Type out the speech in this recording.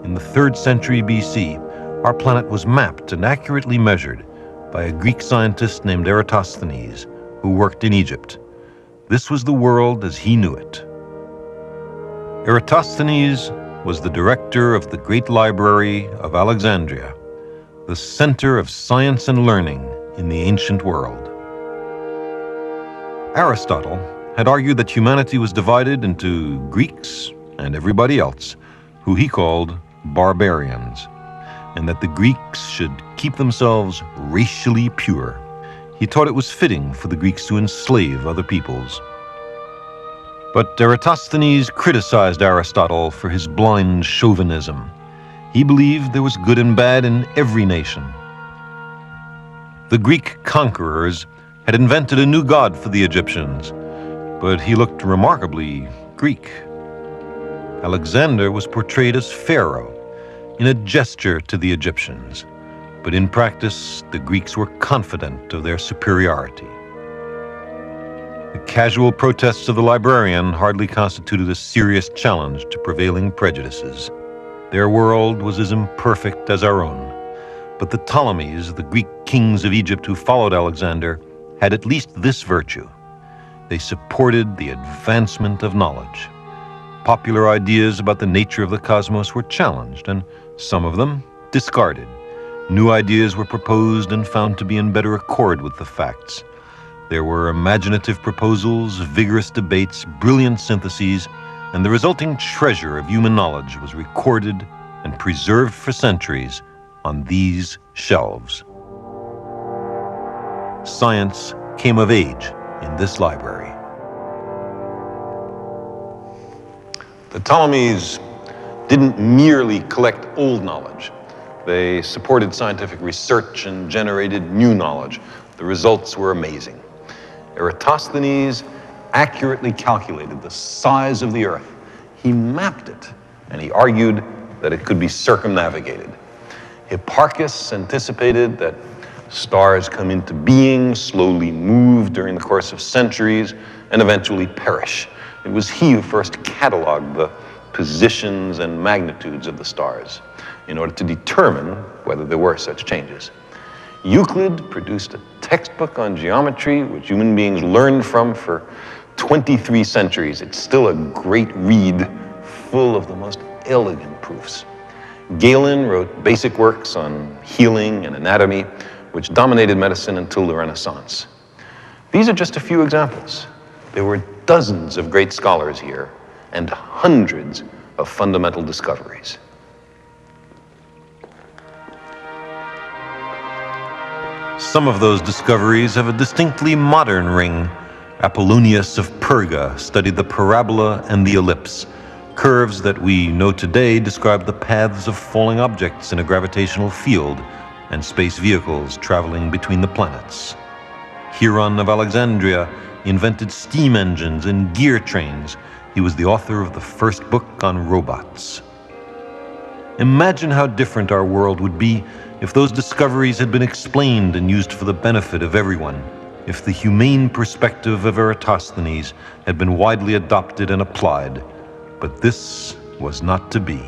In the 3rd century BC, our planet was mapped and accurately measured by a Greek scientist named Eratosthenes, who worked in Egypt. This was the world as he knew it. Eratosthenes was the director of the Great Library of Alexandria, the center of science and learning in the ancient world. Aristotle had argued that humanity was divided into Greeks and everybody else, who he called barbarians, and that the Greeks should keep themselves racially pure. He taught it was fitting for the Greeks to enslave other peoples. But Eratosthenes criticized Aristotle for his blind chauvinism. He believed there was good and bad in every nation. The Greek conquerors had invented a new god for the Egyptians, but he looked remarkably Greek. Alexander was portrayed as Pharaoh, in a gesture to the Egyptians, but in practice, the Greeks were confident of their superiority. The casual protests of the librarian hardly constituted a serious challenge to prevailing prejudices. Their world was as imperfect as our own, but the Ptolemies, the Greek kings of Egypt who followed Alexander, had at least this virtue. They supported the advancement of knowledge. Popular ideas about the nature of the cosmos were challenged, and some of them discarded. New ideas were proposed and found to be in better accord with the facts. There were imaginative proposals, vigorous debates, brilliant syntheses, and the resulting treasure of human knowledge was recorded and preserved for centuries on these shelves. Science came of age in this library. The Ptolemies didn't merely collect old knowledge. They supported scientific research and generated new knowledge. The results were amazing. Eratosthenes accurately calculated the size of the Earth. He mapped it, and he argued that it could be circumnavigated. Hipparchus anticipated that stars come into being, slowly move during the course of centuries, and eventually perish. It was he who first cataloged the positions and magnitudes of the stars in order to determine whether there were such changes. Euclid produced a textbook on geometry which human beings learned from for 23 centuries. It's still a great read, full of the most elegant proofs. Galen wrote basic works on healing and anatomy, which dominated medicine until the Renaissance. These are just a few examples. There were dozens of great scholars here and hundreds of fundamental discoveries. Some of those discoveries have a distinctly modern ring. Apollonius of Perga studied the parabola and the ellipse, curves that we know today describe the paths of falling objects in a gravitational field and space vehicles traveling between the planets. Hieron of Alexandria invented steam engines and gear trains. He was the author of the first book on robots. Imagine how different our world would be if those discoveries had been explained and used for the benefit of everyone, if the humane perspective of Eratosthenes had been widely adopted and applied. But this was not to be.